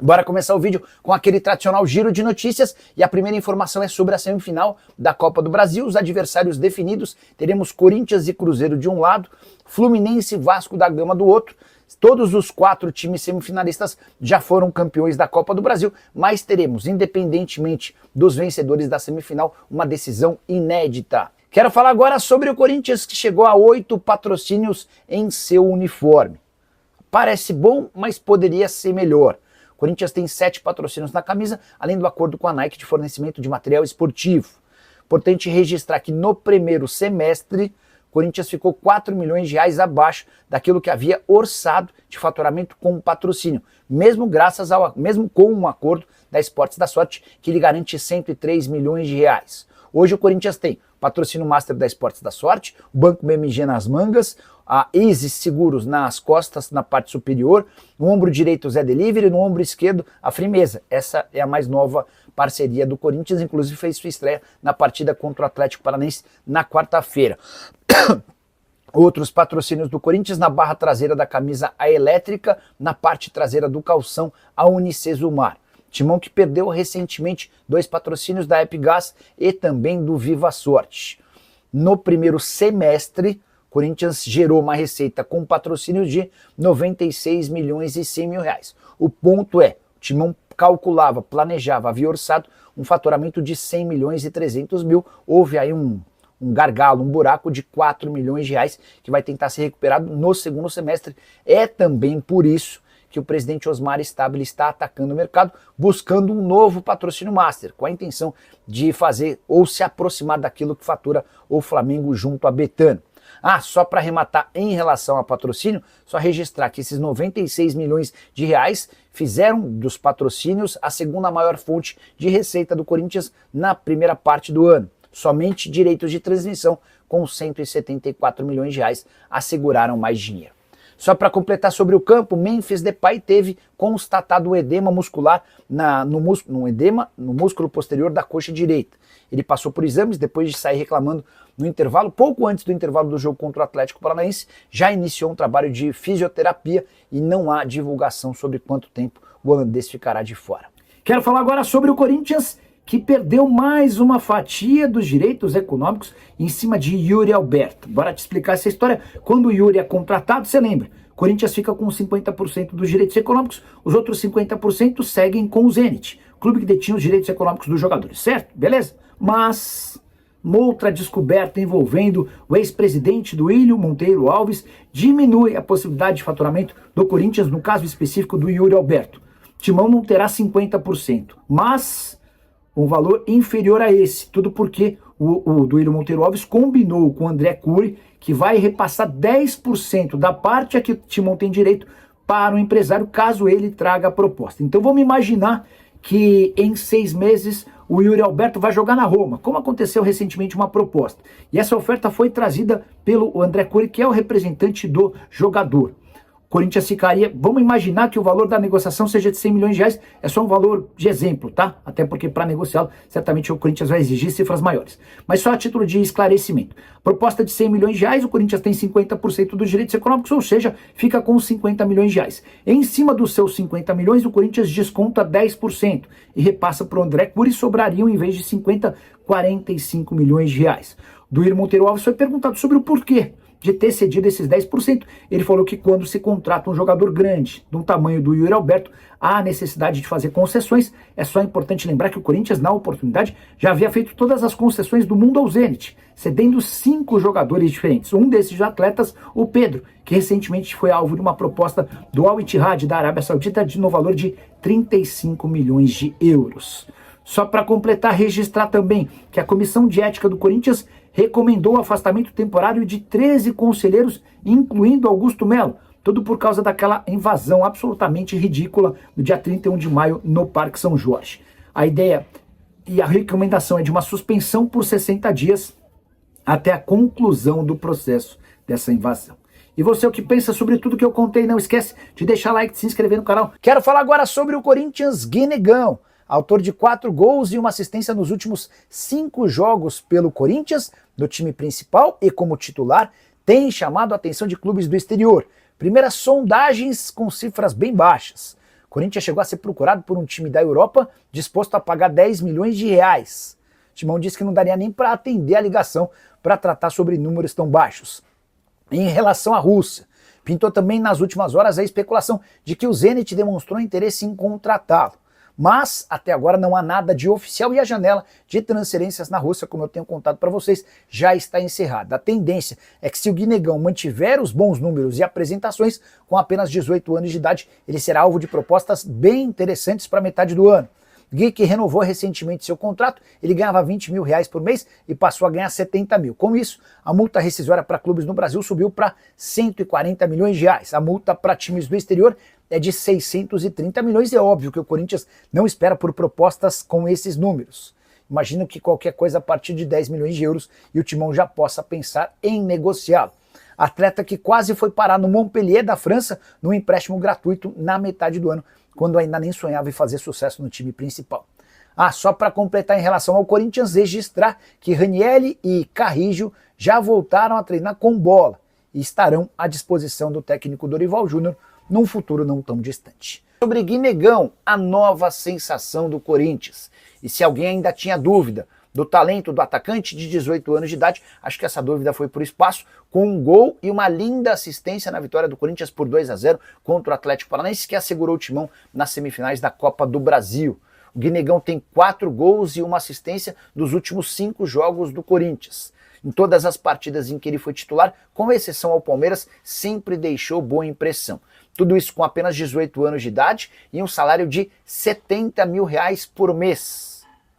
Bora começar o vídeo com aquele tradicional giro de notícias e a primeira informação é sobre a semifinal da Copa do Brasil. Os adversários definidos, teremos Corinthians e Cruzeiro de um lado, Fluminense e Vasco da Gama do outro. Todos os 4 times semifinalistas já foram campeões da Copa do Brasil, mas teremos, independentemente dos vencedores da semifinal, uma decisão inédita. Quero falar agora sobre o Corinthians, que chegou a 8 patrocínios em seu uniforme. Parece bom, mas poderia ser melhor. O Corinthians tem 7 patrocínios na camisa, além do acordo com a Nike de fornecimento de material esportivo. Importante registrar que no primeiro semestre, o Corinthians ficou 4 milhões de reais abaixo daquilo que havia orçado de faturamento com o patrocínio, mesmo com um acordo da Esportes da Sorte, que lhe garante 103 milhões de reais. Hoje o Corinthians tem patrocínio master da Esportes da Sorte, o Banco BMG nas mangas, a Easy Seguros nas costas, na parte superior, no ombro direito o Zé Delivery, no ombro esquerdo a Frimeza. Essa é a mais nova parceria do Corinthians, inclusive fez sua estreia na partida contra o Atlético Paranaense na quarta-feira. Outros patrocínios do Corinthians: na barra traseira da camisa a Elétrica, na parte traseira do calção a Unicesumar. Timão que perdeu recentemente 2 patrocínios da Epigás e também do Viva Sorte. No primeiro semestre, Corinthians gerou uma receita com patrocínio de 96 milhões e 100 mil reais. O ponto é, o Timão calculava, planejava, havia orçado um faturamento de 100 milhões e 300 mil. Houve aí um gargalo, um buraco de 4 milhões de reais que vai tentar ser recuperado no segundo semestre. É também por isso que o presidente Osmar Stabile está atacando o mercado, buscando um novo patrocínio master, com a intenção de fazer ou se aproximar daquilo que fatura o Flamengo junto a Betano. Só para arrematar em relação a patrocínio, só registrar que esses 96 milhões de reais fizeram dos patrocínios a segunda maior fonte de receita do Corinthians na primeira parte do ano. Somente direitos de transmissão, com 174 milhões de reais, asseguraram mais dinheiro. Só para completar sobre o campo, Memphis Depay teve constatado edema muscular no músculo posterior da coxa direita. Ele passou por exames depois de sair reclamando no intervalo, pouco antes do intervalo do jogo contra o Atlético Paranaense, já iniciou um trabalho de fisioterapia e não há divulgação sobre quanto tempo o holandês ficará de fora. Quero falar agora sobre o Corinthians, que perdeu mais uma fatia dos direitos econômicos em cima de Yuri Alberto. Bora te explicar essa história. Quando o Yuri é contratado, você lembra, o Corinthians fica com 50% dos direitos econômicos, os outros 50% seguem com o Zenit, clube que detinha os direitos econômicos dos jogadores, certo? Beleza? Mas uma outra descoberta envolvendo o ex-presidente do Duílio Monteiro Alves diminui a possibilidade de faturamento do Corinthians, no caso específico do Yuri Alberto. Timão não terá 50%, mas um valor inferior a esse, tudo porque o Duílio Monteiro Alves combinou com o André Cury que vai repassar 10% da parte a que o Timão tem direito para o empresário, caso ele traga a proposta. Então vamos imaginar que em 6 meses o Yuri Alberto vai jogar na Roma, como aconteceu recentemente uma proposta. E essa oferta foi trazida pelo André Cury, que é o representante do jogador. Corinthians ficaria, vamos imaginar que o valor da negociação seja de 100 milhões de reais, é só um valor de exemplo, tá? Até porque para negociá-lo, certamente o Corinthians vai exigir cifras maiores. Mas só a título de esclarecimento. Proposta de 100 milhões de reais, o Corinthians tem 50% dos direitos econômicos, ou seja, fica com 50 milhões de reais. Em cima dos seus 50 milhões, o Corinthians desconta 10% e repassa para o André Cury, sobrariam, em vez de 50, 45 milhões de reais. Duílio Monteiro Alves foi perguntado sobre o porquê de ter cedido esses 10%. Ele falou que quando se contrata um jogador grande, do tamanho do Yuri Alberto, há necessidade de fazer concessões. É só importante lembrar que o Corinthians, na oportunidade, já havia feito todas as concessões do mundo ao Zenit, cedendo 5 jogadores diferentes. Um desses atletas, o Pedro, que recentemente foi alvo de uma proposta do Al Ittihad da Arábia Saudita no valor de 35 milhões de euros. Só para completar, registrar também que a Comissão de Ética do Corinthians recomendou o afastamento temporário de 13 conselheiros, incluindo Augusto Melo, tudo por causa daquela invasão absolutamente ridícula no dia 31 de maio no Parque São Jorge. A ideia e a recomendação é de uma suspensão por 60 dias até a conclusão do processo dessa invasão. E você, o que pensa sobre tudo que eu contei, não esquece de deixar like, de se inscrever no canal. Quero falar agora sobre o Corinthians Guinegão, autor de 4 gols e uma assistência nos últimos 5 jogos pelo Corinthians, no time principal e como titular, tem chamado a atenção de clubes do exterior. Primeiras sondagens com cifras bem baixas. Corinthians chegou a ser procurado por um time da Europa disposto a pagar 10 milhões de reais. O Timão disse que não daria nem para atender a ligação para tratar sobre números tão baixos. Em relação à Rússia, pintou também nas últimas horas a especulação de que o Zenit demonstrou interesse em contratá-lo. Mas até agora não há nada de oficial e a janela de transferências na Rússia, como eu tenho contado para vocês, já está encerrada. A tendência é que se o Guinegão mantiver os bons números e apresentações, com apenas 18 anos de idade, ele será alvo de propostas bem interessantes para metade do ano. Gui, que renovou recentemente seu contrato, ele ganhava 20 mil reais por mês e passou a ganhar 70 mil. Com isso, a multa rescisória para clubes no Brasil subiu para 140 milhões de reais. A multa para times do exterior é de 630 milhões e é óbvio que o Corinthians não espera por propostas com esses números. Imagino que qualquer coisa a partir de 10 milhões de euros e o Timão já possa pensar em negociá-lo. Atleta que quase foi parar no Montpellier da França num empréstimo gratuito na metade do ano, quando ainda nem sonhava em fazer sucesso no time principal. Só para completar em relação ao Corinthians, registrar que Ranieri e Carrillo já voltaram a treinar com bola e estarão à disposição do técnico Dorival Júnior num futuro não tão distante. Sobre Guinegão, a nova sensação do Corinthians. E se alguém ainda tinha dúvida do talento do atacante de 18 anos de idade, acho que essa dúvida foi por espaço, com um gol e uma linda assistência na vitória do Corinthians por 2-0 contra o Atlético Paranaense, que assegurou o Timão nas semifinais da Copa do Brasil. O Guinegão tem 4 gols e uma assistência dos últimos 5 jogos do Corinthians. Em todas as partidas em que ele foi titular, com exceção ao Palmeiras, sempre deixou boa impressão. Tudo isso com apenas 18 anos de idade e um salário de 70 mil reais por mês.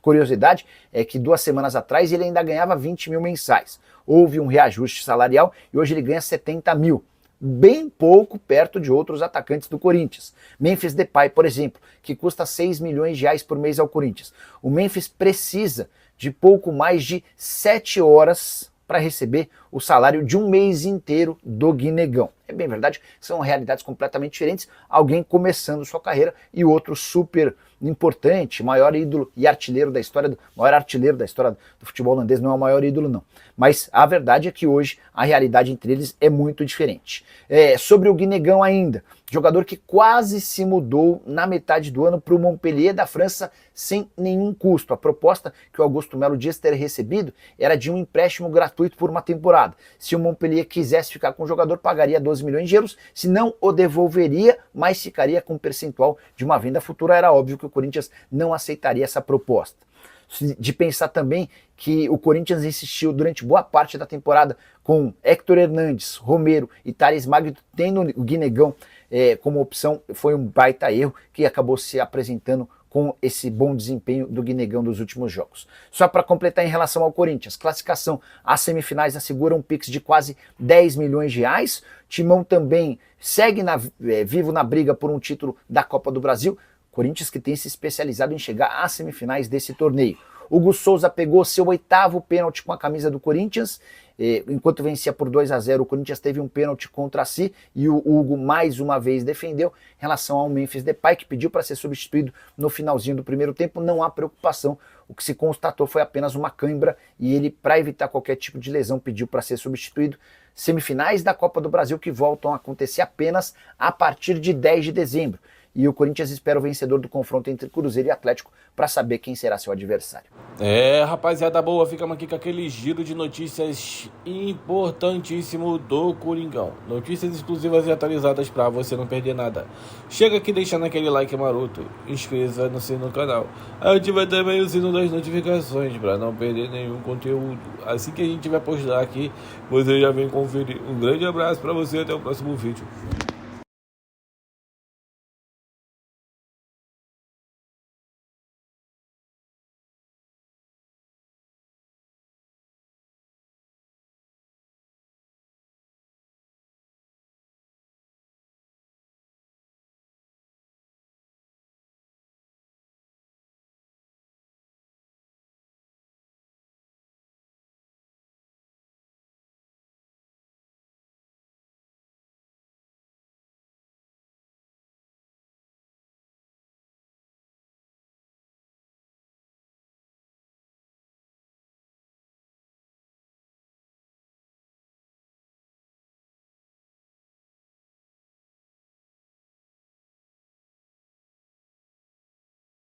Curiosidade é que 2 semanas atrás ele ainda ganhava 20 mil mensais. Houve um reajuste salarial e hoje ele ganha 70 mil. Bem pouco perto de outros atacantes do Corinthians. Memphis Depay, por exemplo, que custa 6 milhões de reais por mês ao Corinthians. O Memphis precisa de pouco mais de 7 horas para receber o salário de um mês inteiro do Guinegão. É bem verdade, são realidades completamente diferentes. Alguém começando sua carreira e outro super importante, maior ídolo e artilheiro da história, maior artilheiro da história do futebol holandês, não é o maior ídolo não. Mas a verdade é que hoje a realidade entre eles é muito diferente. Sobre o Guinegão ainda, jogador que quase se mudou na metade do ano para o Montpellier da França sem nenhum custo. A proposta que o Augusto Melo diz ter recebido era de um empréstimo gratuito por uma temporada. Se o Montpellier quisesse ficar com o jogador, pagaria 12 milhões de euros, se não o devolveria, mas ficaria com um percentual de uma venda futura. Era óbvio que o Corinthians não aceitaria essa proposta. De pensar também que o Corinthians insistiu durante boa parte da temporada com Héctor Hernandes, Romero e Thales Magno, tendo o Guinegão como opção, foi um baita erro que acabou se apresentando com esse bom desempenho do Guinegão dos últimos jogos. Só para completar em relação ao Corinthians, classificação às semifinais assegura um Pix de quase 10 milhões de reais. Timão também segue vivo na briga por um título da Copa do Brasil. Corinthians que tem se especializado em chegar às semifinais desse torneio. Hugo Souza pegou seu 8º pênalti com a camisa do Corinthians. Enquanto vencia por 2-0, o Corinthians teve um pênalti contra si e o Hugo mais uma vez defendeu. Em relação ao Memphis Depay, que pediu para ser substituído no finalzinho do primeiro tempo, não há preocupação. O que se constatou foi apenas uma cãibra e ele, para evitar qualquer tipo de lesão, pediu para ser substituído. Semifinais da Copa do Brasil que voltam a acontecer apenas a partir de 10 de dezembro. E o Corinthians espera o vencedor do confronto entre Cruzeiro e Atlético para saber quem será seu adversário. Rapaziada boa, ficamos aqui com aquele giro de notícias importantíssimo do Coringão. Notícias exclusivas e atualizadas para você não perder nada. Chega aqui deixando aquele like maroto, inscreva-se no canal. Ativa também o sino das notificações para não perder nenhum conteúdo. Assim que a gente vai postar aqui, você já vem conferir. Um grande abraço para você, até o próximo vídeo.